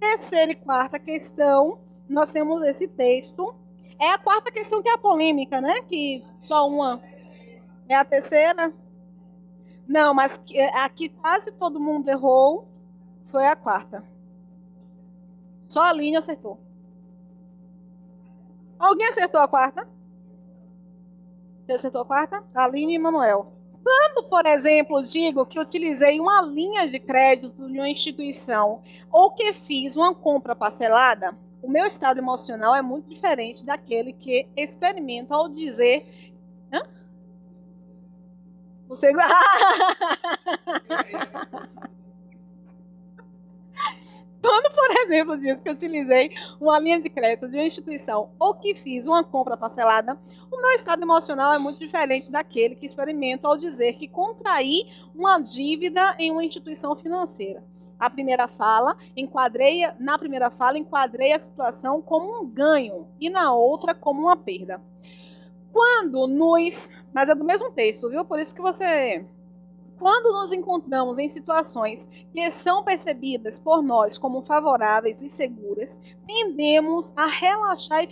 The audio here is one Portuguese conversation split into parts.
Terceira e quarta questão, nós temos esse texto. É a quarta questão que é a polêmica, né? Que só uma é a terceira. Não, mas aqui quase todo mundo errou. Foi a quarta. Só a Aline acertou. Alguém acertou a quarta? Você acertou a quarta? Aline e Manuel. Quando, por exemplo, digo que utilizei uma linha de crédito de uma instituição ou que fiz uma compra parcelada, o meu estado emocional é muito diferente daquele que experimento ao dizer. Hã? Você... Quando, por exemplo, digo que utilizei uma linha de crédito de uma instituição ou que fiz uma compra parcelada, o meu estado emocional é muito diferente daquele que experimento ao dizer que contraí uma dívida em uma instituição financeira. Na primeira fala, enquadrei a situação como um ganho e na outra como uma perda. Mas é do mesmo texto, viu? Por isso que você quando nos encontramos em situações que são percebidas por nós como favoráveis e seguras, tendemos a relaxar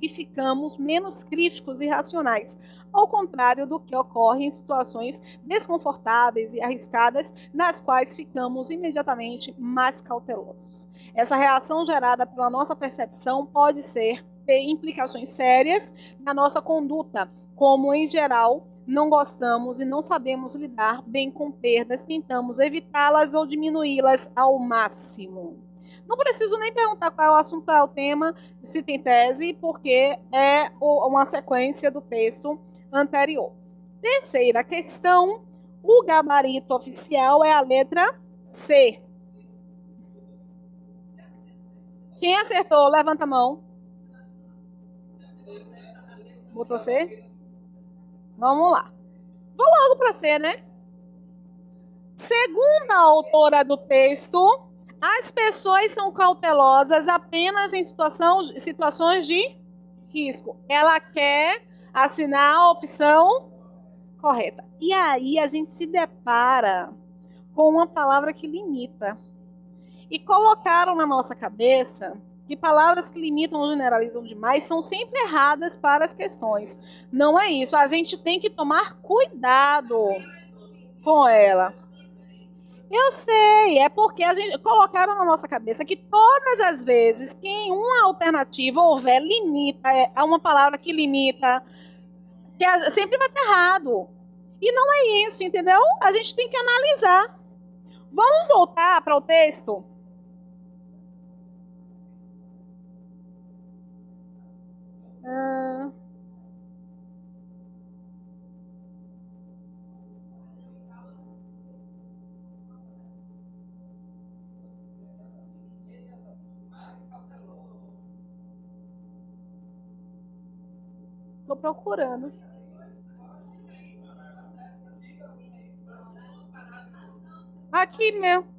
e ficamos menos críticos e racionais, ao contrário do que ocorre em situações desconfortáveis e arriscadas, nas quais ficamos imediatamente mais cautelosos. Essa reação gerada pela nossa percepção pode ter implicações sérias na nossa conduta, como em geral não gostamos e não sabemos lidar bem com perdas, tentamos evitá-las ou diminuí-las ao máximo. Não preciso nem perguntar qual é o assunto, qual é o tema, se tem tese, porque é uma sequência do texto anterior. Terceira questão, o gabarito oficial é a letra C. Quem acertou, levanta a mão. Botou C? Vamos lá. Vou logo para C, né? Segundo a autora do texto, as pessoas são cautelosas apenas em situações de risco. Ela quer assinar a opção correta. E aí a gente se depara com uma palavra que limita. E colocaram na nossa cabeça que palavras que limitam ou generalizam demais são sempre erradas para as questões. Não é isso. A gente tem que tomar cuidado com ela. Eu sei, é porque a gente colocaram na nossa cabeça que todas as vezes que em uma alternativa houver limita, é uma palavra que limita, sempre vai estar errado. E não é isso, entendeu? A gente tem que analisar. Vamos voltar para o texto? Ah, tô procurando. Aqui mesmo.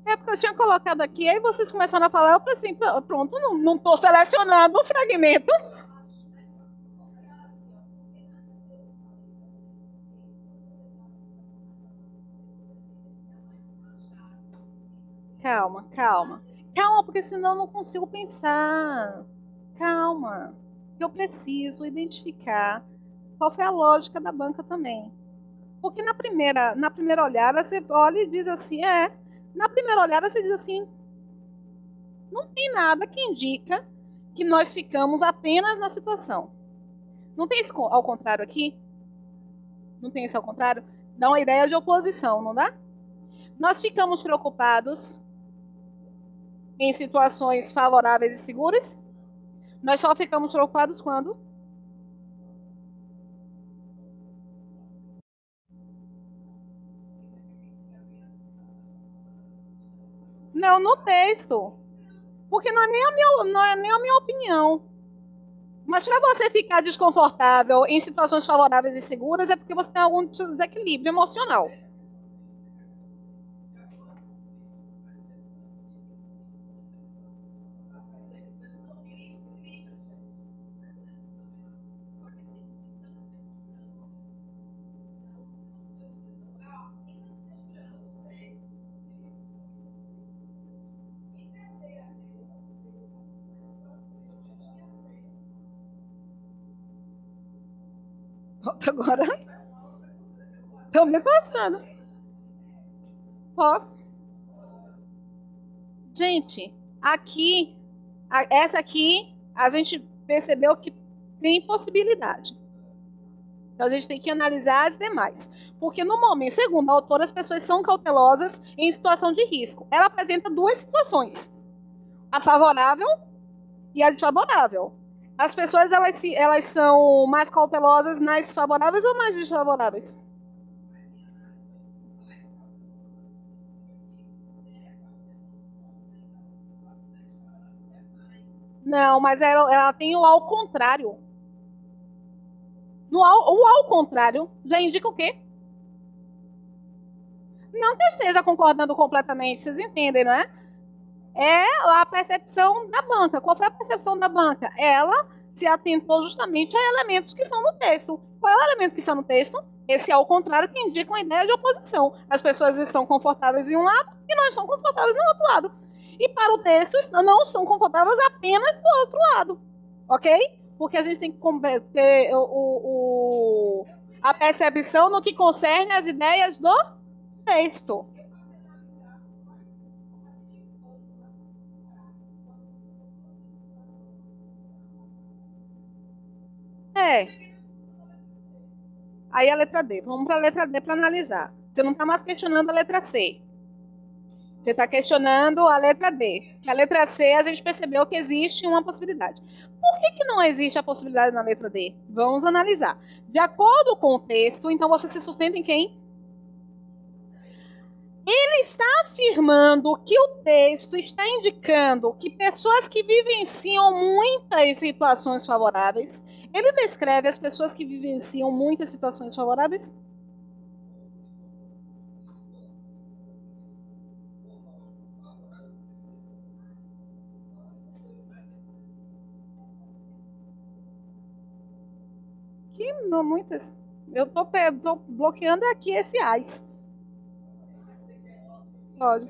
É porque eu tinha colocado aqui, aí vocês começaram a falar, eu falei assim, pronto, não tô selecionando o fragmento. Calma, calma. Calma, porque senão eu não consigo pensar. Calma. Eu preciso identificar qual foi a lógica da banca também. Porque na primeira olhada você olha e diz assim, na primeira olhada você diz assim, não tem nada que indica que nós ficamos apenas na situação. Não tem esse ao contrário aqui? Não tem esse ao contrário? Dá uma ideia de oposição, não dá? Nós ficamos preocupados em situações favoráveis e seguras? Nós só ficamos preocupados quando? Não, no texto. Porque não é nem a minha opinião. Mas para você ficar desconfortável em situações favoráveis e seguras é porque você tem algum desequilíbrio emocional. Volta agora. Estou me passando. Posso? Gente, aqui, essa aqui, a gente percebeu que tem possibilidade. Então a gente tem que analisar as demais. Porque no momento, segundo a autora, as pessoas são cautelosas em situação de risco. Ela apresenta duas situações: a favorável e a desfavorável. As pessoas elas são mais cautelosas nas favoráveis ou nas desfavoráveis? Não, mas ela tem o ao contrário. O ao contrário já indica o quê? Não que eu esteja concordando completamente, vocês entendem, não é? É a percepção da banca. Qual foi a percepção da banca? Ela se atentou justamente a elementos que estão no texto. Qual é o elemento que está no texto? Esse ao contrário que indica uma ideia de oposição. As pessoas estão confortáveis em um lado e não estão confortáveis no outro lado. E para o texto, não estão confortáveis apenas do outro lado. Ok? Porque a gente tem que ter a percepção no que concerne as ideias do texto. É. Aí a letra D. Vamos para a letra D para analisar. Você não está mais questionando a letra C. Você está questionando a letra D. A letra C, a gente percebeu que existe uma possibilidade. Por que não existe a possibilidade na letra D? Vamos analisar. De acordo com o texto, então você se sustenta em quem? Ele está afirmando que o texto está indicando que pessoas que vivenciam muitas situações favoráveis, ele descreve as pessoas que vivenciam muitas situações favoráveis? Que não muitas. Eu tô bloqueando aqui esse AIS. Pode.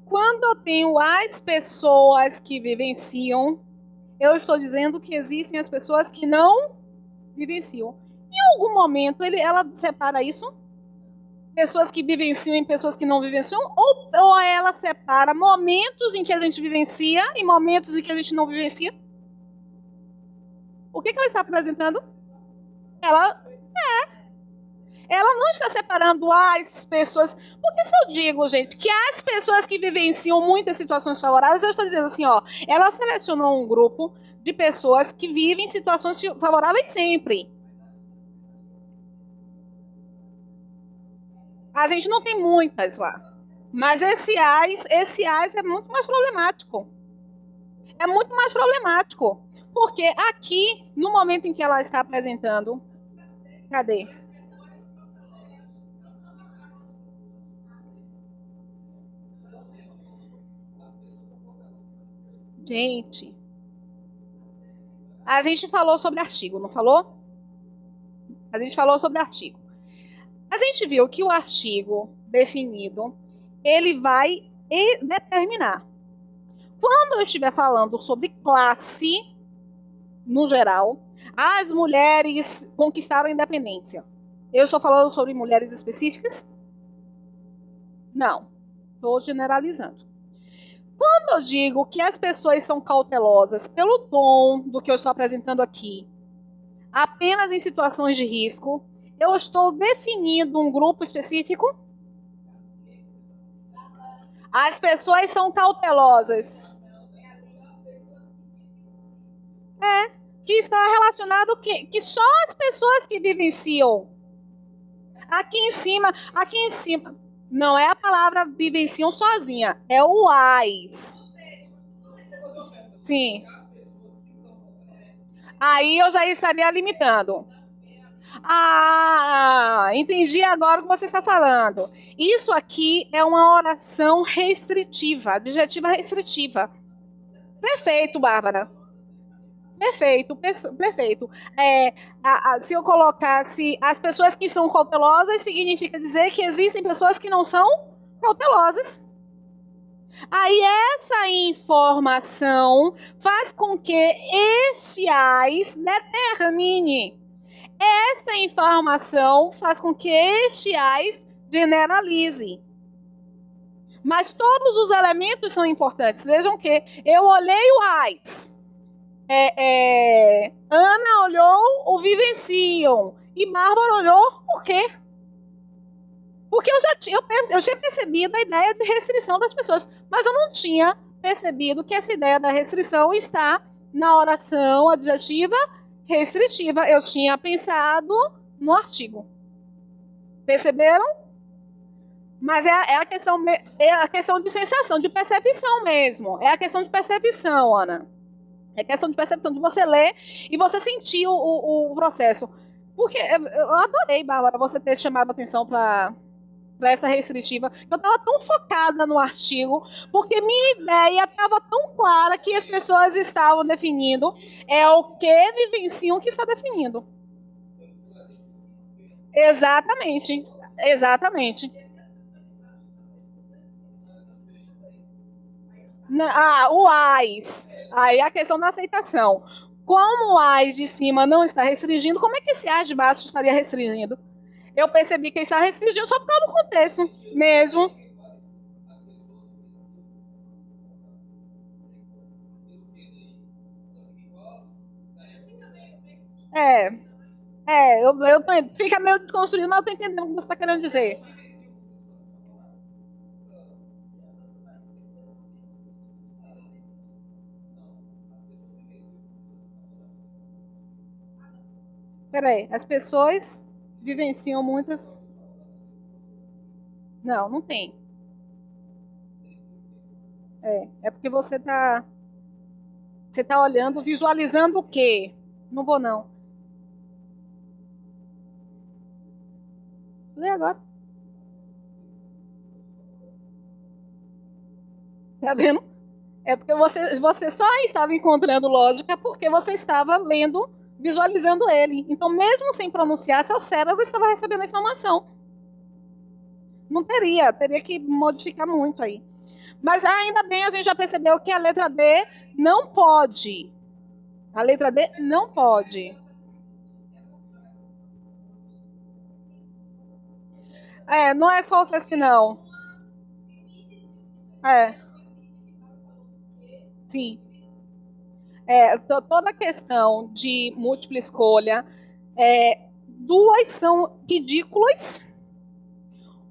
Quando eu tenho as pessoas que vivenciam, eu estou dizendo que existem as pessoas que não vivenciam. Em algum momento, ela separa isso? Pessoas que vivenciam e pessoas que não vivenciam? Ou ela separa momentos em que a gente vivencia e momentos em que a gente não vivencia? O que ela está apresentando? Ela não está separando as pessoas. Porque se eu digo, gente, que as pessoas que vivenciam muitas situações favoráveis, eu estou dizendo assim, ó, ela selecionou um grupo de pessoas que vivem situações favoráveis sempre. A gente não tem muitas lá. Mas esse AIS é muito mais problemático. É muito mais problemático. Porque aqui, no momento em que ela está apresentando... Cadê? Gente, a gente falou sobre artigo, não falou? A gente falou sobre artigo. A gente viu que o artigo definido, ele vai determinar. Quando eu estiver falando sobre classe, no geral, as mulheres conquistaram a independência. Eu estou falando sobre mulheres específicas? Não. Estou generalizando. Quando eu digo que as pessoas são cautelosas pelo tom do que eu estou apresentando aqui, apenas em situações de risco, eu estou definindo um grupo específico? As pessoas são cautelosas. Que está relacionado que só as pessoas que vivenciam. Aqui em cima, não é a palavra vivenciam sozinha, é o AIS. Sim. Aí eu já estaria limitando. Ah, entendi agora o que você está falando. Isso aqui é uma oração restritiva, adjetiva restritiva. Perfeito, Bárbara. Perfeito, perfeito. Se eu colocasse as pessoas que são cautelosas, significa dizer que existem pessoas que não são cautelosas. Aí essa informação faz com que este AIS determine. Essa informação faz com que este AIS generalize. Mas todos os elementos são importantes. Vejam que eu olhei o AIS. Ana olhou o vivenciam. E Bárbara olhou o quê? Porque eu tinha percebido a ideia de restrição das pessoas, mas eu não tinha percebido que essa ideia da restrição está na oração adjetiva restritiva. Eu tinha pensado no artigo. Perceberam? Mas é a questão de sensação, de percepção mesmo. É a questão de percepção, Ana. É a questão de percepção, de você ler e você sentir o processo. Porque eu adorei, Bárbara, você ter chamado a atenção para essa restritiva. Eu estava tão focada no artigo, porque minha ideia estava tão clara que as pessoas estavam definindo. É o que vivenciam que está definindo. Exatamente. Exatamente. O AIS. Aí a questão da aceitação. Como o AIS de cima não está restringindo, como é que esse AIS de baixo estaria restringindo? Eu percebi que ele está restringindo só por causa do contexto mesmo. Fica meio desconstruído, mas eu tô entendendo o que você está querendo dizer. Peraí, as pessoas vivenciam muitas. Não, não tem. É porque você tá olhando, visualizando o quê? Não vou não. Lê agora. Tá vendo? É porque você só estava encontrando lógica porque você estava lendo, visualizando ele. Então, mesmo sem pronunciar, seu cérebro estava recebendo a informação. Não teria que modificar muito aí. Mas ainda bem a gente já percebeu que a letra D não pode. A letra D não pode. Não é só o CESP, não. Sim. Toda a questão de múltipla escolha, duas são ridículas.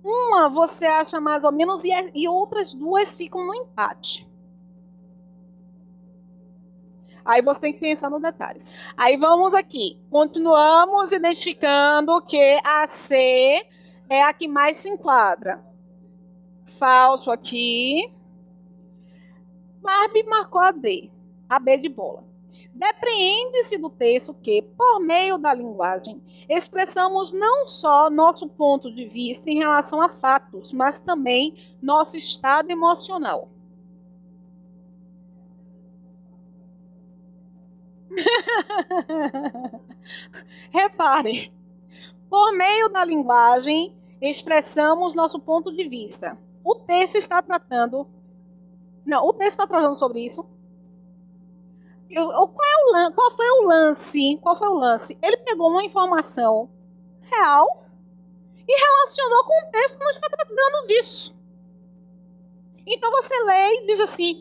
Uma você acha mais ou menos e outras duas ficam no empate. Aí você tem que pensar no detalhe. Aí vamos aqui. Continuamos identificando que a C é a que mais se enquadra. Falso aqui. Barbie marcou a D. A B de bola. Depreende-se do texto que, por meio da linguagem, expressamos não só nosso ponto de vista em relação a fatos, mas também nosso estado emocional. Repare, por meio da linguagem, expressamos nosso ponto de vista. O texto está tratando. Não, o texto está tratando sobre isso. Qual foi o lance? Qual foi o lance? Ele pegou uma informação real e relacionou com um texto que não está tratando disso. Então você lê e diz assim: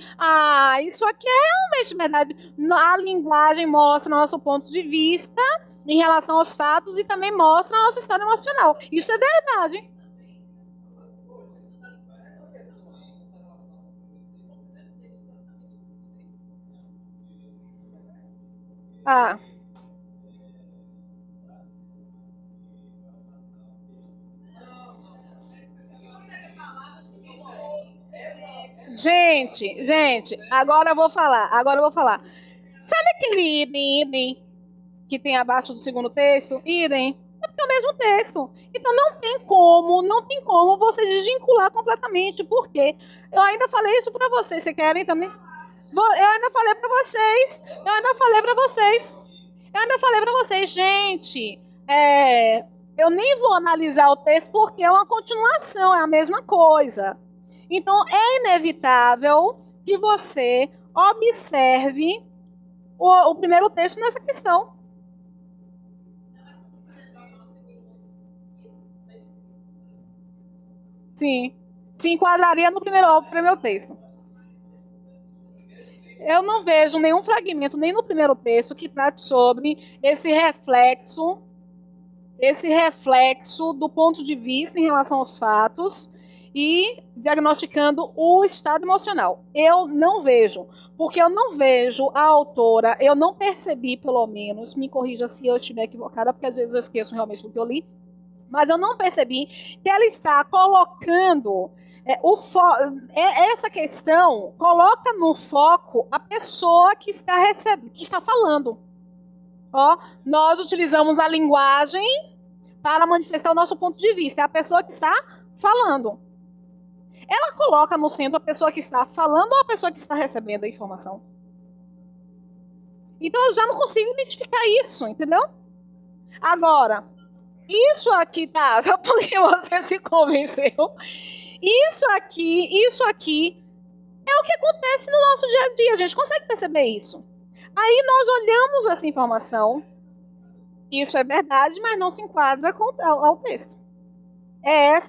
isso aqui é realmente verdade. A linguagem mostra nosso ponto de vista em relação aos fatos e também mostra nosso estado emocional. Isso é verdade. Ah. Gente, agora eu vou falar. Sabe aquele idem que tem abaixo do segundo texto? Idem. É porque é o mesmo texto. Então não tem como você desvincular completamente. Por quê? Eu ainda falei isso para vocês. Vocês querem também? Eu ainda falei para vocês. Eu ainda falei para vocês. Eu ainda falei para vocês, gente. Eu nem vou analisar o texto porque é uma continuação, é a mesma coisa. Então, é inevitável que você observe o primeiro texto nessa questão. Sim. Se enquadraria no primeiro texto. Eu não vejo nenhum fragmento, nem no primeiro texto, que trate sobre esse reflexo do ponto de vista em relação aos fatos e diagnosticando o estado emocional. Eu não vejo, porque eu não vejo a autora, eu não percebi, pelo menos, me corrija se eu estiver equivocada, porque às vezes eu esqueço realmente do que eu li, mas eu não percebi que ela está colocando essa questão coloca no foco a pessoa que está que está falando. Ó, nós utilizamos a linguagem para manifestar o nosso ponto de vista. É a pessoa que está falando. Ela coloca no centro a pessoa que está falando ou a pessoa que está recebendo a informação. Então eu já não consigo identificar isso, entendeu? Agora, isso aqui, tá? Só porque você se convenceu. Isso aqui é o que acontece no nosso dia a dia. A gente consegue perceber isso. Aí nós olhamos essa informação. Isso é verdade, mas não se enquadra ao texto. É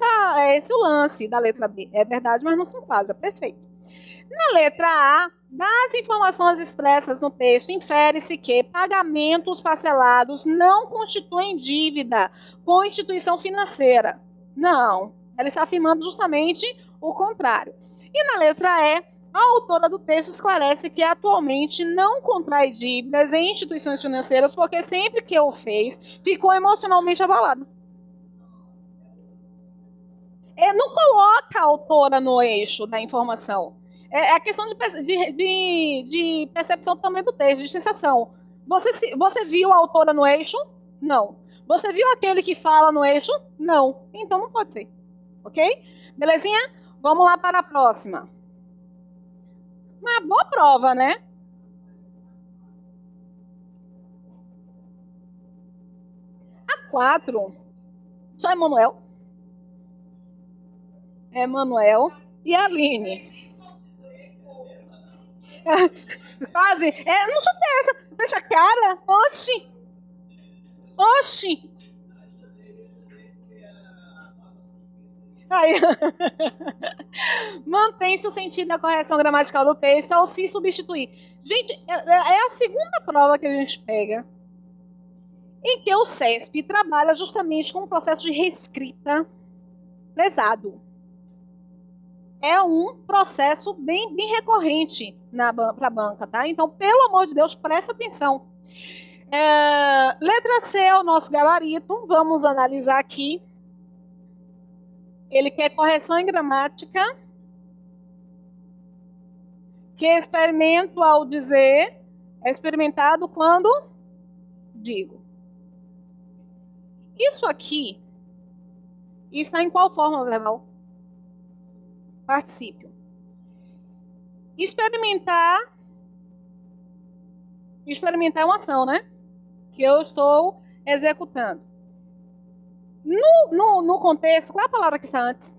esse o lance da letra B. É verdade, mas não se enquadra. Perfeito. Na letra A, das informações expressas no texto, infere-se que pagamentos parcelados não constituem dívida com instituição financeira. Não. Ela está afirmando justamente o contrário. E na letra E, a autora do texto esclarece que atualmente não contrai dívidas em instituições financeiras porque sempre que o fez, ficou emocionalmente abalada. Não coloca a autora no eixo da informação. É a questão de percepção também do texto, de sensação. Você viu a autora no eixo? Não. Você viu aquele que fala no eixo? Não. Então não pode ser. Ok? Belezinha? Vamos lá para a próxima. Uma boa prova, né? A 4. Só Emanuel. Emanuel e a Aline. Quase. Não chutei essa. Fecha a cara. Oxi. Oxi. Aí. Mantém-se o sentido da correção gramatical do texto ao se substituir. Gente, é a segunda prova que a gente pega em que o CESP trabalha justamente com um processo de reescrita lesado. É um processo bem recorrente para a banca, tá? Então, pelo amor de Deus, presta atenção. Letra C é o nosso gabarito. Vamos analisar aqui. Ele quer correção em gramática. Que experimento ao dizer é experimentado quando digo. Isso aqui está em qual forma verbal? Particípio. Experimentar é uma ação, né? Que eu estou executando. No contexto, qual é a palavra que está antes?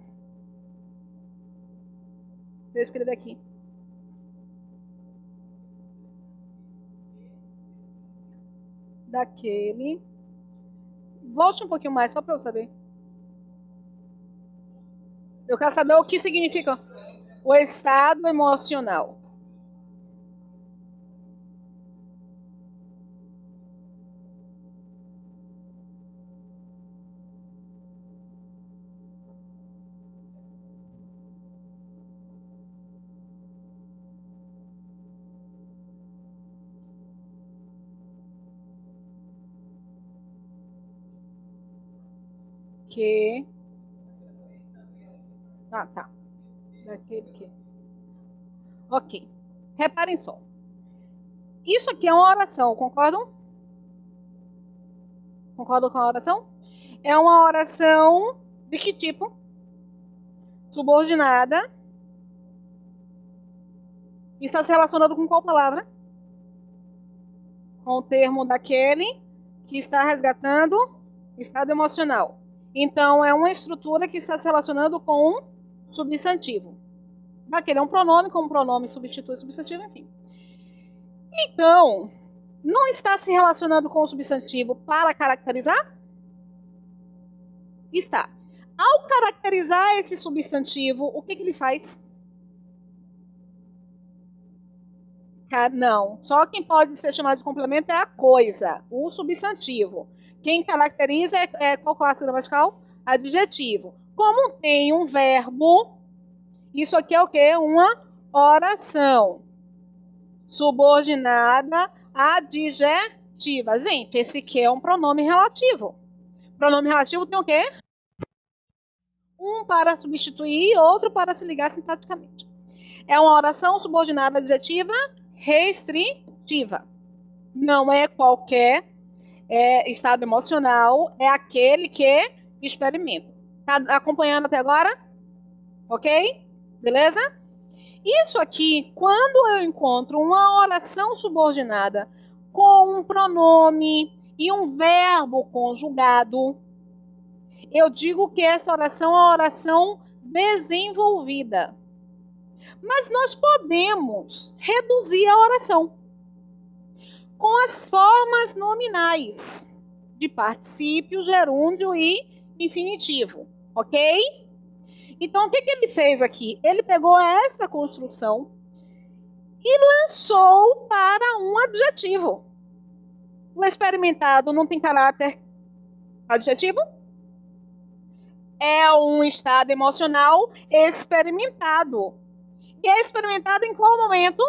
Deixa eu escrever aqui. Daquele. Volte um pouquinho mais, só para eu saber. Eu quero saber o que significa o estado emocional. Que. Ah, tá. Daquele que. Ok. Reparem só. Isso aqui é uma oração, concordam? Concordam com a oração? É uma oração de que tipo? Subordinada. Está se relacionando com qual palavra? Com o termo daquele que está resgatando estado emocional. Então, é uma estrutura que está se relacionando com um substantivo. Daquele é um pronome, como pronome substitui substantivo, enfim. Então, não está se relacionando com o substantivo para caracterizar? Está. Ao caracterizar esse substantivo, o que ele faz? Não. Só quem pode ser chamado de complemento é a coisa, o substantivo. Quem caracteriza qual classe gramatical? Adjetivo. Como tem um verbo, isso aqui é o quê? Uma oração subordinada adjetiva. Gente, esse aqui é um pronome relativo. Pronome relativo tem o quê? Um para substituir e outro para se ligar sintaticamente. É uma oração subordinada adjetiva restritiva. Não é qualquer estado emocional, é aquele que experimenta. Tá acompanhando até agora? Ok? Beleza? Isso aqui, quando eu encontro uma oração subordinada com um pronome e um verbo conjugado, eu digo que essa oração é uma oração desenvolvida. Mas nós podemos reduzir a oração com as formas nominais de particípio, gerúndio e infinitivo, ok? Então, o que ele fez aqui? Ele pegou essa construção e lançou para um adjetivo. O experimentado não tem caráter adjetivo? É um estado emocional experimentado. E é experimentado em qual momento?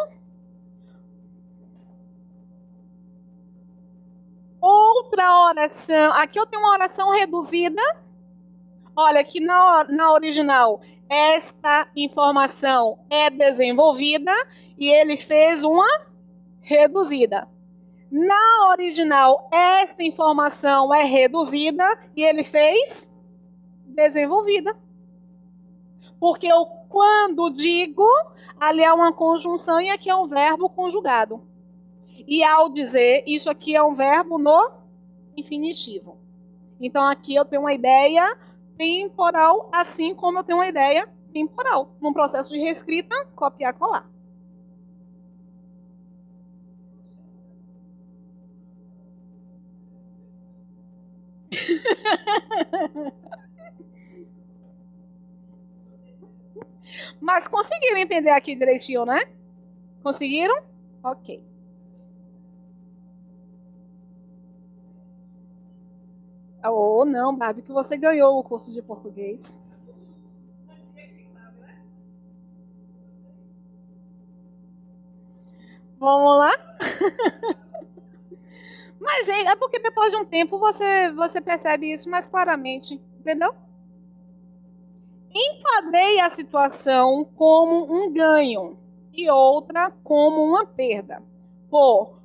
Outra oração. Aqui eu tenho uma oração reduzida. Olha, aqui na original, esta informação é desenvolvida e ele fez uma reduzida. Na original, esta informação é reduzida e ele fez desenvolvida. Porque eu, quando digo, ali é uma conjunção e aqui é um verbo conjugado. E ao dizer, isso aqui é um verbo no infinitivo. Então, aqui eu tenho uma ideia temporal, assim como eu tenho uma ideia temporal. Num processo de reescrita, copiar, colar. Mas conseguiram entender aqui direitinho, né? Conseguiram? Ok. Oh, não, Barbie, que você ganhou o curso de português. Vamos lá? Mas, gente, é porque depois de um tempo você percebe isso mais claramente, entendeu? Enquadrei a situação como um ganho e outra como uma perda.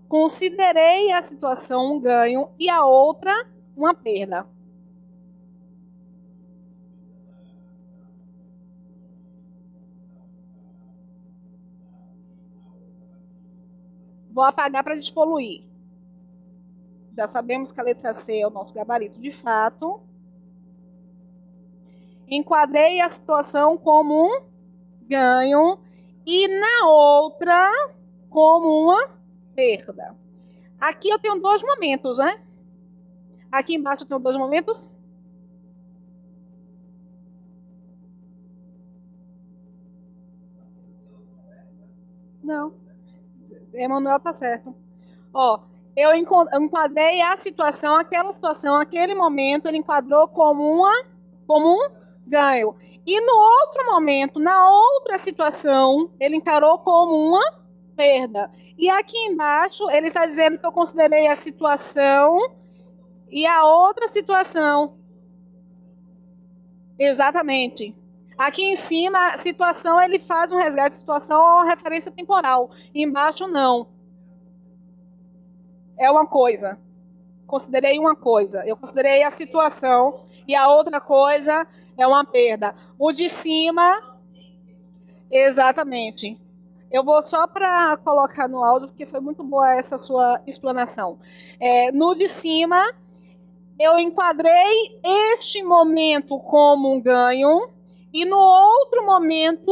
Considerei a situação um ganho e a outra uma perda. Vou apagar para despoluir. Já sabemos que a letra C é o nosso gabarito de fato. Enquadrei a situação como um ganho e na outra como uma perda. Aqui eu tenho dois momentos, né? Aqui embaixo eu tenho dois momentos. Não. Emanuel tá certo. Ó, eu enquadrei a situação, aquela situação, aquele momento, ele enquadrou como um ganho. E no outro momento, na outra situação, ele encarou como uma perda. E aqui embaixo, ele está dizendo que eu considerei a situação e a outra situação. Exatamente. Aqui em cima, situação, ele faz um resgate de situação ou uma referência temporal. E embaixo, não. É uma coisa. Considerei uma coisa. Eu considerei a situação e a outra coisa é uma perda. O de cima, exatamente. Eu vou só para colocar no áudio, porque foi muito boa essa sua explanação. No de cima, eu enquadrei este momento como um ganho, e no outro momento,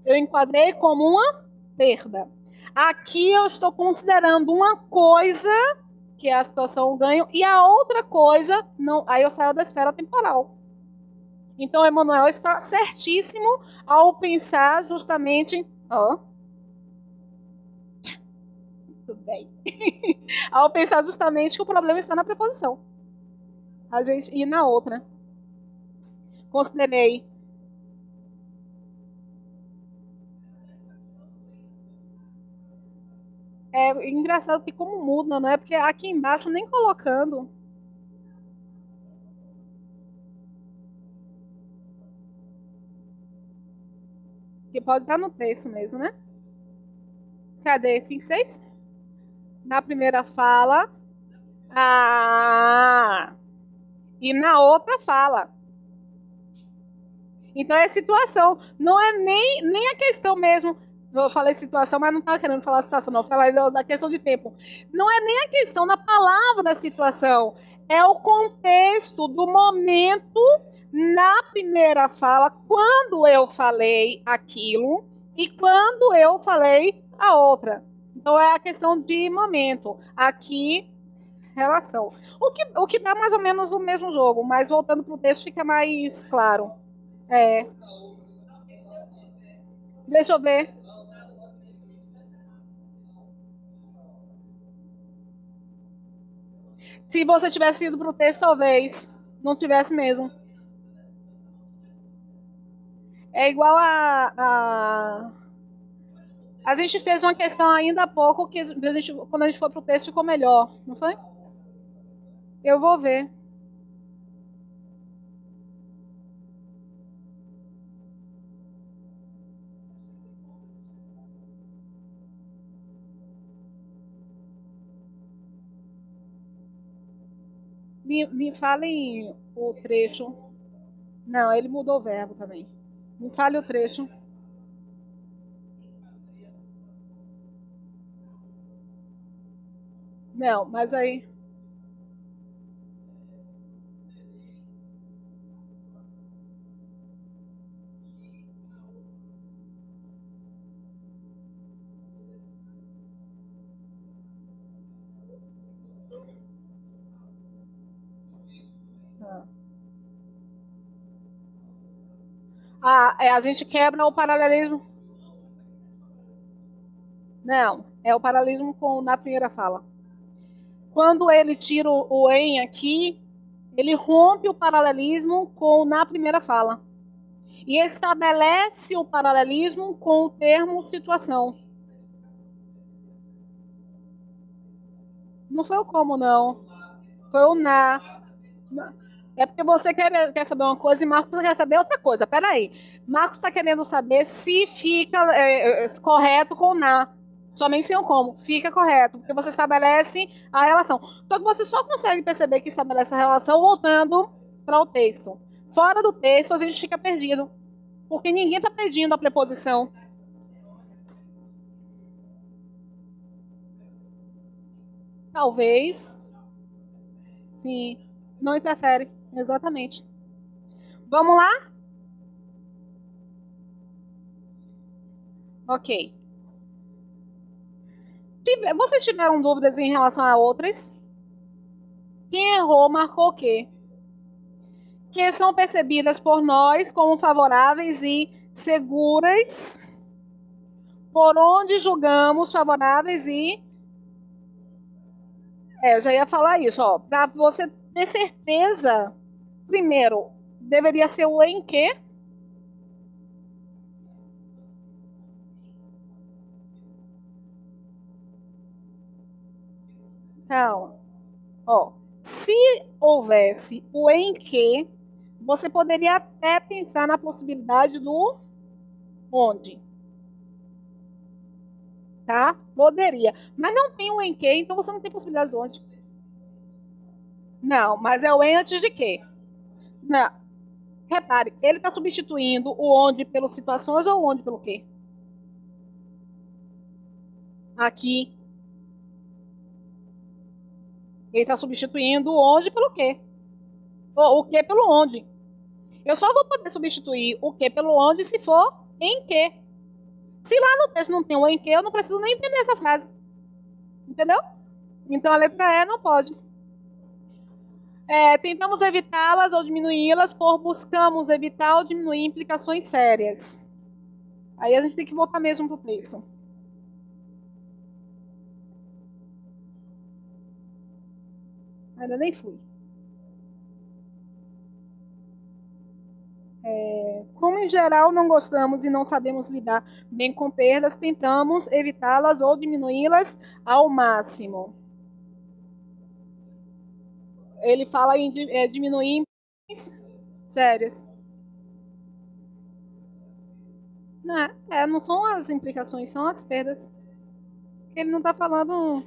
eu enquadrei como uma perda. Aqui eu estou considerando uma coisa, que é a situação ganho, e a outra coisa, não, aí eu saio da esfera temporal. Então, Emmanuel está certíssimo ao pensar justamente. Ó, tudo bem. Ao pensar justamente que o problema está na preposição. A gente, e na outra. Considerei. É engraçado que como muda, não é? Porque aqui embaixo nem colocando. Que pode estar no texto mesmo, né? Cadê? 5, 6? Na primeira fala. Ah! E na outra fala. Então é situação. Não é nem a questão mesmo. Eu falei situação, mas não estava querendo falar situação, não. Falar da questão de tempo. Não é nem a questão da palavra da situação. É o contexto do momento na primeira fala, quando eu falei aquilo e quando eu falei a outra. Então é a questão de momento. Aqui, relação. O que dá mais ou menos o mesmo jogo, mas voltando para o texto fica mais claro. É, deixa eu ver. Se você tivesse ido pro texto, talvez. Não tivesse mesmo. É igual a gente fez uma questão ainda há pouco que quando a gente foi pro texto ficou melhor, não foi? Eu vou ver. Me falem o trecho. Não, ele mudou o verbo também. Me fale o trecho. Não, mas aí. A gente quebra o paralelismo. Não, é o paralelismo com na primeira fala. Quando ele tira o em aqui, ele rompe o paralelismo com na primeira fala. E estabelece o paralelismo com o termo situação. Não foi o como, não. Foi o na. É porque você quer saber uma coisa e Marcos quer saber outra coisa. Peraí. Marcos está querendo saber se fica correto com o na. Somente sem o como. Fica correto, porque você estabelece a relação. Só que você só consegue perceber que estabelece a relação voltando para o texto. Fora do texto, a gente fica perdido. Porque ninguém está pedindo a preposição. Talvez. Sim. Não interfere. Exatamente. Vamos lá? Ok. Vocês tiveram dúvidas em relação a outras? Quem errou marcou o quê? Que são percebidas por nós como favoráveis e seguras, por onde julgamos favoráveis e. Eu já ia falar isso, ó. Para você ter certeza, primeiro, deveria ser o em que. Então, ó, se houvesse o em que, você poderia até pensar na possibilidade do onde, tá? Poderia. Mas não tem o em que, então você não tem possibilidade do onde. Não, mas é o em antes de quê? Não. Repare, ele está substituindo o onde pelo situações ou o onde pelo quê? Aqui. Ele está substituindo o onde pelo quê. O que pelo onde. Eu só vou poder substituir o que pelo onde se for em que. Se lá no texto não tem o em que, eu não preciso nem entender essa frase. Entendeu? Então a letra E não pode. Tentamos evitá-las ou diminuí-las por buscamos evitar ou diminuir implicações sérias. Aí a gente tem que voltar mesmo pro texto. Ainda nem fui. Como em geral não gostamos e não sabemos lidar bem com perdas, tentamos evitá-las ou diminuí-las ao máximo. Ele fala em diminuir sérias. Não são as implicações, são as perdas. Ele não está falando.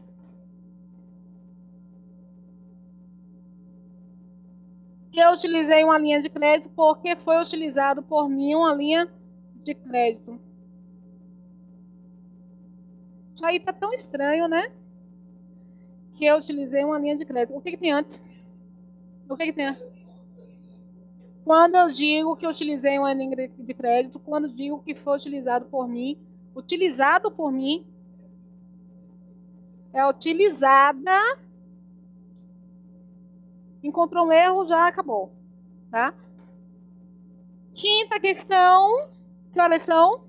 Eu utilizei uma linha de crédito porque foi utilizado por mim uma linha de crédito. Isso aí tá tão estranho, né? Que eu utilizei uma linha de crédito. O que tem antes? O que tem antes? Quando eu digo que eu utilizei uma linha de crédito, quando eu digo que foi utilizado por mim, é utilizada. Encontrou um erro, já acabou. Tá? Quinta questão. Que horas são?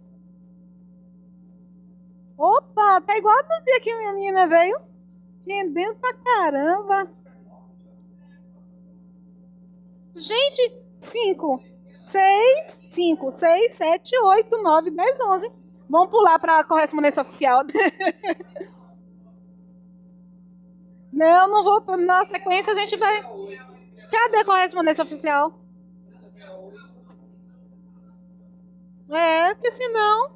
Opa, tá igual do dia que minha menina veio. Rendendo pra caramba. Gente, 5, 6, 7, 8, 9, 10, 11. Vamos pular para a correspondência oficial. Não vou. Na sequência a gente vai. Cadê a correspondência oficial? Porque senão.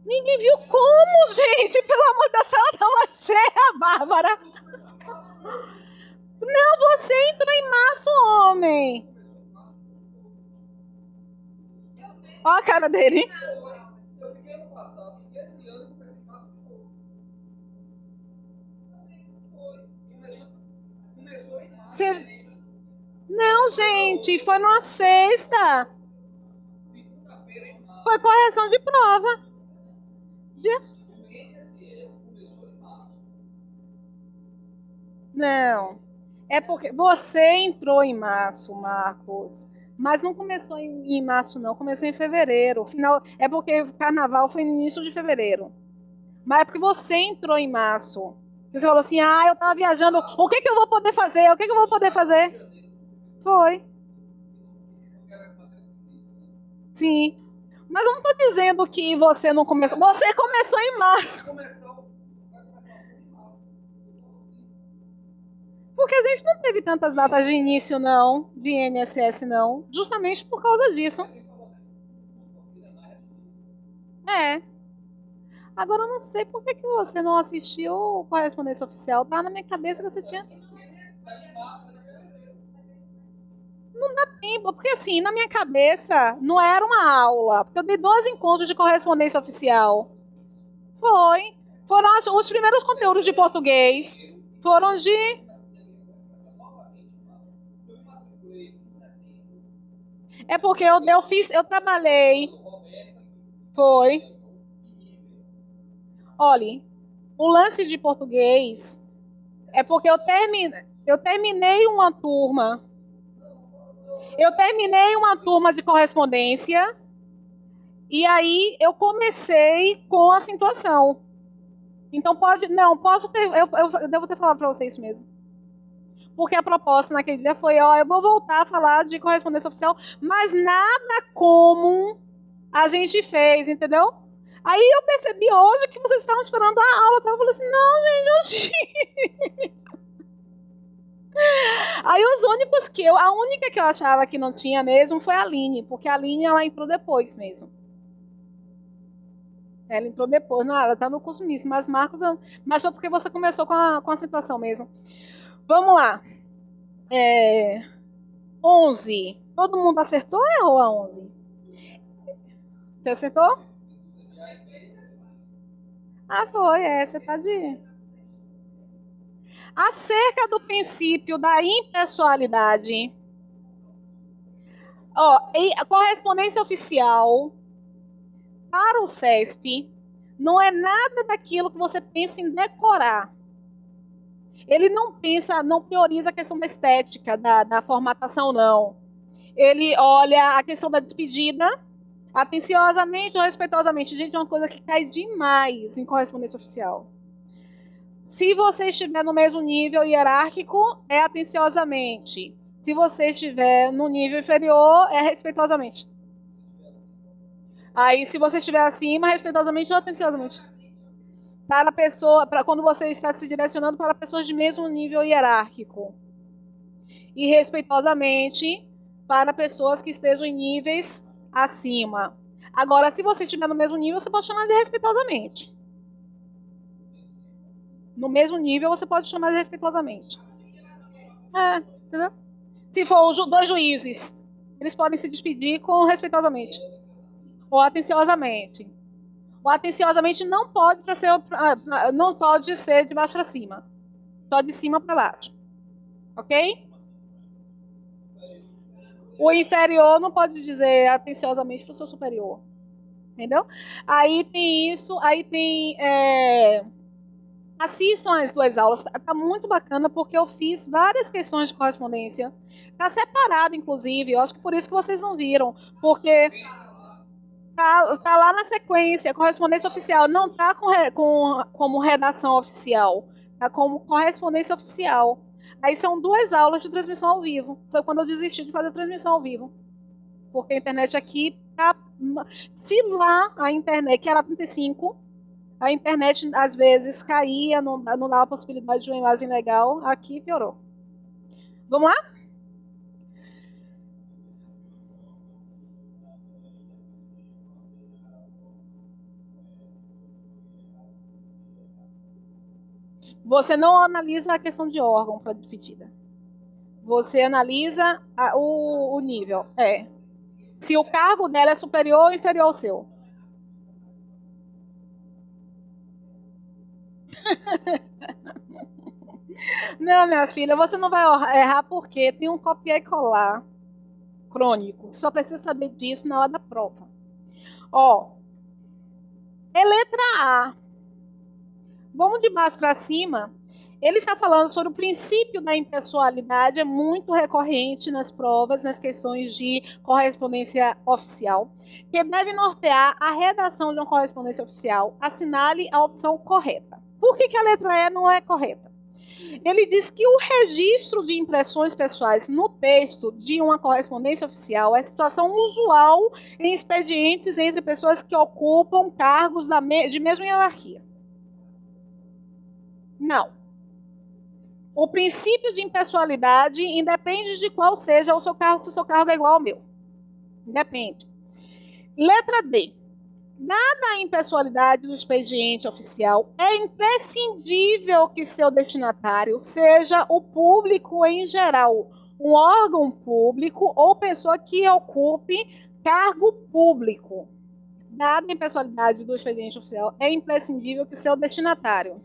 Ninguém viu como, gente? Pelo amor de Deus, a sala tava cheia, Bárbara. Não, você entrou em março, homem. Olha a cara dele. Você... Não, gente, foi numa sexta. Foi correção de prova. Não. É porque você entrou em março, Marcos. Mas não começou em março, não. Começou em fevereiro. Final, é porque o carnaval foi no início de fevereiro. Mas é porque você entrou em março. Você falou assim, eu tava viajando. O que eu vou poder fazer? O que eu vou poder fazer? Foi. Sim. Mas eu não tô dizendo que você não começou. Você começou em março. Porque a gente não teve tantas datas de início, não, de INSS, não. Justamente por causa disso. Agora eu não sei por que você não assistiu o Correspondência Oficial. Tá na minha cabeça que você tinha. Não dá tempo, porque assim, na minha cabeça não era uma aula. Porque eu dei 2 encontros de correspondência oficial. Foram os primeiros conteúdos de português. Foram de. É porque eu trabalhei. Foi. Olha, o lance de português é porque eu terminei uma turma. Eu terminei uma turma de correspondência e aí eu comecei com a situação. Então eu devo ter falado para vocês isso mesmo. Porque a proposta naquele dia foi, eu vou voltar a falar de correspondência oficial, mas nada como a gente fez, entendeu? Aí eu percebi hoje que vocês estavam esperando a aula, eu falei assim, não, gente, não tinha. Aí a única que eu achava que não tinha mesmo foi a Aline, porque a Aline ela entrou depois mesmo. Ela entrou depois, não, ela tá no curso nisso, mas Marcos, mas só porque você começou com a situação mesmo. Vamos lá. 11. Todo mundo acertou ou errou a 11? Você acertou? Ah, foi. Você tá de... Acerca do princípio da impessoalidade, ó, e a correspondência oficial para o CESP não é nada daquilo que você pensa em decorar. Ele não pensa, não prioriza a questão da estética, da formatação, não. Ele olha a questão da despedida, atenciosamente ou respeitosamente. Gente, é uma coisa que cai demais em correspondência oficial. Se você estiver no mesmo nível hierárquico, é atenciosamente. Se você estiver no nível inferior, é respeitosamente. Aí, se você estiver acima, respeitosamente ou atenciosamente. Para a pessoa, para quando você está se direcionando para pessoas de mesmo nível hierárquico. E respeitosamente para pessoas que estejam em níveis acima. Agora, se você estiver no mesmo nível, você pode chamar de respeitosamente. No mesmo nível, você pode chamar de respeitosamente. Entendeu? Se for dois juízes, eles podem se despedir com respeitosamente ou atenciosamente. O atenciosamente não pode ser de baixo para cima, só de cima para baixo, ok? O inferior não pode dizer atenciosamente para o seu superior, entendeu? Aí tem isso, aí tem assistam as duas aulas, tá muito bacana porque eu fiz várias questões de correspondência, tá separado inclusive, eu acho que por isso que vocês não viram, porque tá lá na sequência, correspondência oficial, não tá como redação oficial, tá como correspondência oficial. Aí são duas aulas de transmissão ao vivo. Foi quando eu desisti de fazer transmissão ao vivo. Porque a internet aqui tá. Se lá a internet, que era 35, a internet às vezes caía, não dava a possibilidade de uma imagem legal, aqui piorou. Vamos lá? Você não analisa a questão de órgão para despedida. Você analisa o nível. Se o cargo dela é superior ou inferior ao seu. Não, minha filha, você não vai errar porque tem um copiar e colar crônico. Você só precisa saber disso na hora da prova. Ó, é letra A. Vamos de baixo para cima. Ele está falando sobre o princípio da impessoalidade, é muito recorrente nas provas, nas questões de correspondência oficial, que deve nortear a redação de uma correspondência oficial. Assinale a opção correta. Por que a letra E não é correta? Ele diz que o registro de impressões pessoais no texto de uma correspondência oficial é situação usual em expedientes entre pessoas que ocupam cargos de mesma hierarquia. Não. O princípio de impessoalidade independe de qual seja o seu cargo, se o seu cargo é igual ao meu. Independe. Letra D. Dada a impessoalidade do expediente oficial, é imprescindível que seu destinatário seja o público em geral, um órgão público ou pessoa que ocupe cargo público. Dada a impessoalidade do expediente oficial, é imprescindível que seu destinatário.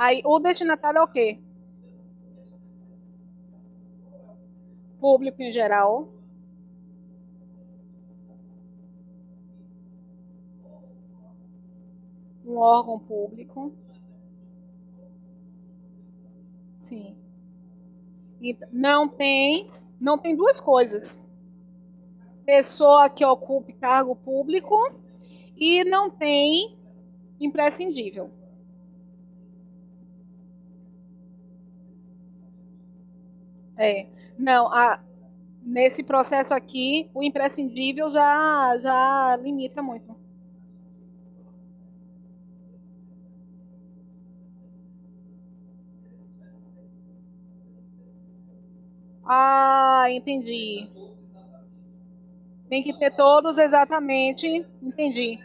Aí, o destinatário é o quê? Público em geral. Um órgão público. Sim. E não tem duas coisas. Pessoa que ocupe cargo público e não tem imprescindível. Não, nesse processo aqui, o imprescindível já limita muito. Ah, entendi. Tem que ter todos exatamente. Entendi.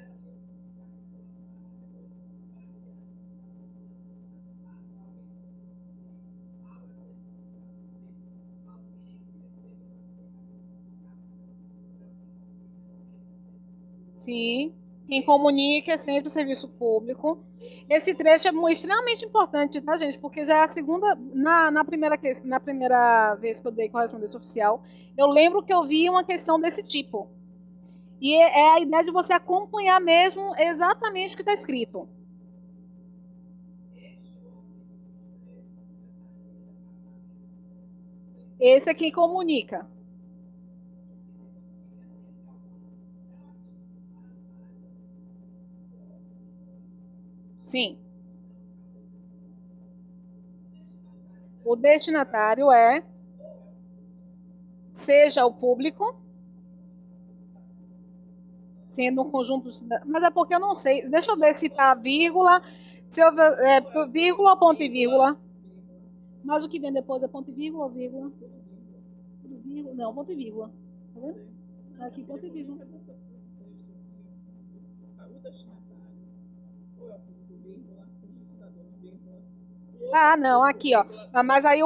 Sim. Quem comunica é sempre o serviço público. Esse trecho é extremamente importante, tá, gente? Porque já é a segunda. Na primeira vez que eu dei correspondência oficial, eu lembro que eu vi uma questão desse tipo. E é a ideia de você acompanhar mesmo exatamente o que está escrito. Esse é quem comunica. Sim. O destinatário é, seja o público, sendo um conjunto de cidadãos. Mas é porque eu não sei. Deixa eu ver se tá vírgula, se eu vírgula ou ponto e vírgula. Mas o que vem depois é ponto e vírgula ou vírgula? Vírgula? Não, ponto e vírgula. Tá vendo? Aqui, ponto e vírgula. Ah, não, aqui, ó. Mas aí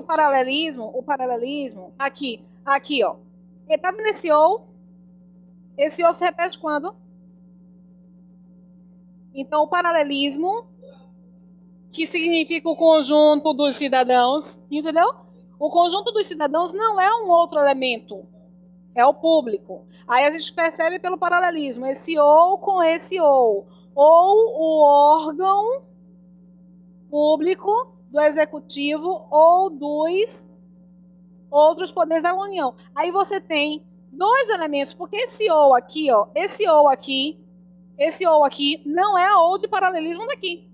aqui, ó. Ele tá vendo esse ou? Esse ou se repete quando? Então, o paralelismo, que significa o conjunto dos cidadãos, entendeu? O conjunto dos cidadãos não é um outro elemento, é o público. Aí a gente percebe pelo paralelismo, esse ou com esse ou o órgão público do executivo ou dos outros poderes da União. Aí você tem dois elementos, porque esse ou aqui, ó, esse ou aqui não é a ou de paralelismo daqui.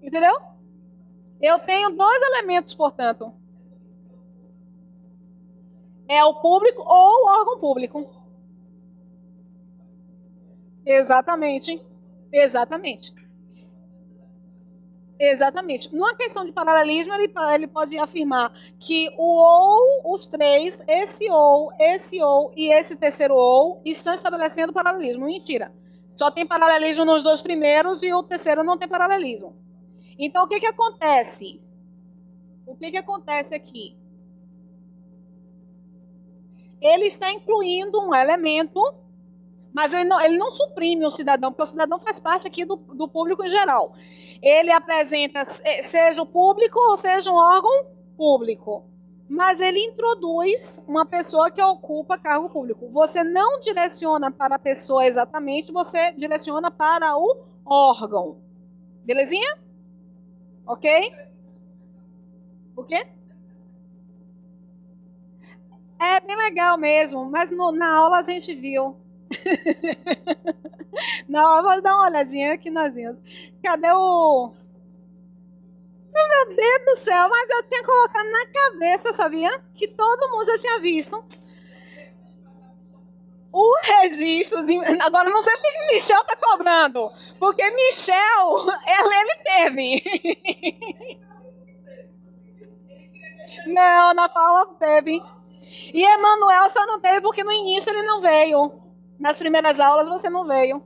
Entendeu? Eu tenho dois elementos, portanto. É o público ou o órgão público. Exatamente. Exatamente. Exatamente. Numa questão de paralelismo, ele pode afirmar que o ou, os três, esse ou e esse terceiro ou estão estabelecendo paralelismo. Mentira. Só tem paralelismo nos dois primeiros e o terceiro não tem paralelismo. Então, o que acontece? O que acontece aqui? Ele está incluindo um elemento, mas ele não suprime o cidadão, porque o cidadão faz parte aqui do público em geral. Ele apresenta, seja o público ou seja um órgão público, mas ele introduz uma pessoa que ocupa cargo público. Você não direciona para a pessoa exatamente, você direciona para o órgão. Belezinha? Ok? O quê? É bem legal mesmo, mas na aula a gente viu. Na aula, vou dar uma olhadinha aqui nas minhas. Cadê o. Meu Deus do céu, mas eu tinha colocado na cabeça, sabia? Que todo mundo já tinha visto. O registro de. Agora não sei por que Michel tá cobrando. Porque Michel, ele teve. Não, na Paula teve. E Emanuel só não teve porque no início ele não veio. Nas primeiras aulas você não veio.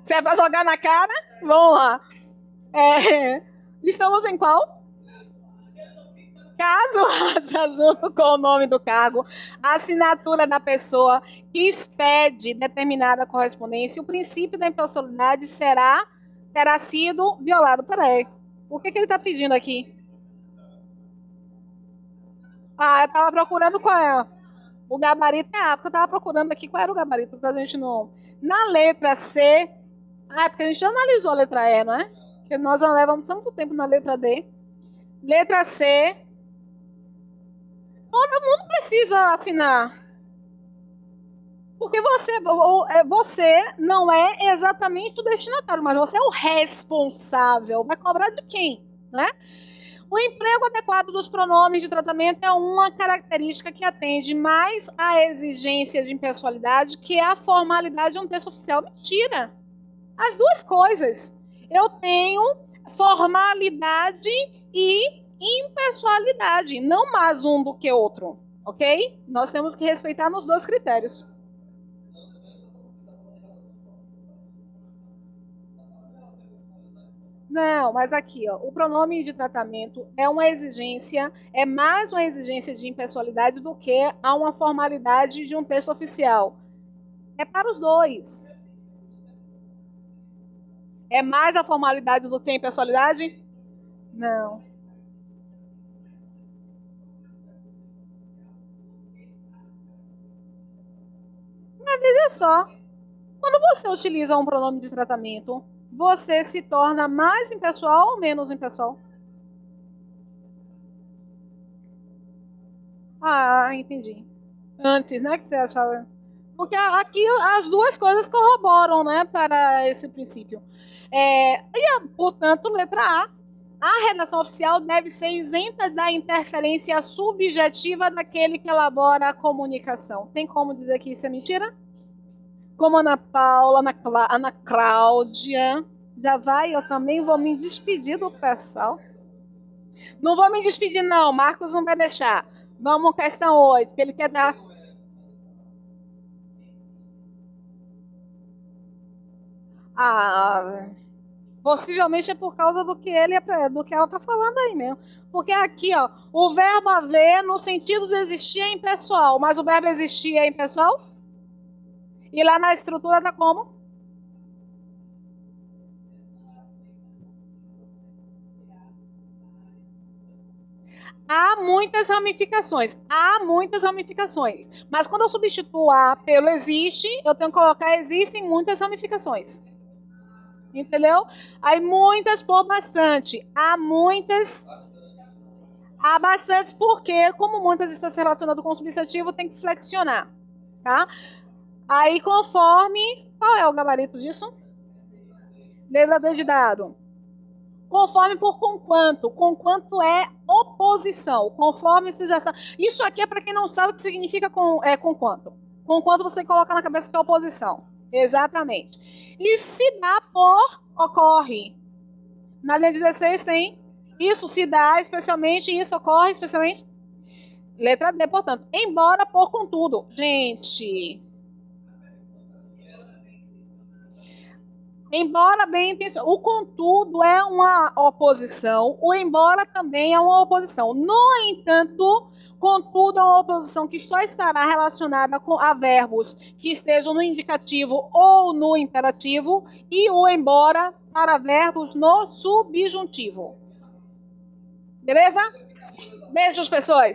Se é pra jogar na cara, vamos lá. Estamos em qual? Caso haja, junto com o nome do cargo, a assinatura da pessoa que expede determinada correspondência, o princípio da impessoalidade terá sido violado. Peraí, o que ele está pedindo aqui? Ah, eu estava procurando qual é. O gabarito porque eu estava procurando aqui qual era o gabarito para a gente não. Na letra C. Ah, é porque a gente já analisou a letra E, não é? Porque nós não levamos tanto tempo na letra D. Letra C. Todo mundo precisa assinar. Porque você não é exatamente o destinatário, mas você é o responsável. Vai cobrar de quem? Né? O emprego adequado dos pronomes de tratamento é uma característica que atende mais à exigência de impessoalidade que a formalidade de um texto oficial. Mentira! As duas coisas. Eu tenho formalidade e impessoalidade, não mais um do que outro, ok? Nós temos que respeitar nos dois critérios. Não, mas aqui, ó, o pronome de tratamento é uma exigência, é mais uma exigência de impessoalidade do que a uma formalidade de um texto oficial. É para os dois. É mais a formalidade do que a impessoalidade? Não. Mas veja só, quando você utiliza um pronome de tratamento, você se torna mais impessoal ou menos impessoal? Ah, entendi. Antes, né, que você achava. Porque aqui as duas coisas corroboram, né, para esse princípio. Portanto, letra a redação oficial deve ser isenta da interferência subjetiva daquele que elabora a comunicação. Tem como dizer que isso é mentira? Como Ana Paula, Ana Cláudia, já vai, eu também vou me despedir do pessoal. Não vou me despedir, não, Marcos não vai deixar. Vamos, questão 8, que ele quer dar. Ah, possivelmente é por causa do que ela está falando aí mesmo. Porque aqui, ó, o verbo haver no sentido de existir é impessoal, mas o verbo existir é impessoal? E lá na estrutura tá como? Há muitas ramificações. Há muitas ramificações. Mas quando eu substituo a pelo existe, eu tenho que colocar existem muitas ramificações. Entendeu? Aí muitas por bastante. Há muitas. Há bastante porque, como muitas estão se relacionando com o substantivo, tem que flexionar. Tá? Aí conforme. Qual é o gabarito disso? Letra D de dado. Conforme por conquanto. Conquanto é oposição. Conforme se já sabe. Isso aqui é para quem não sabe o que significa conquanto. Conquanto você coloca na cabeça que é oposição. Exatamente. E se dá por, ocorre. Na linha 16 tem isso se dá, especialmente, isso ocorre, especialmente. Letra D, portanto. Embora por contudo. Gente. Embora bem intencionado, o contudo é uma oposição, o embora também é uma oposição. No entanto, contudo é uma oposição que só estará relacionada a verbos que estejam no indicativo ou no imperativo e o embora para verbos no subjuntivo. Beleza? Beijos, pessoas!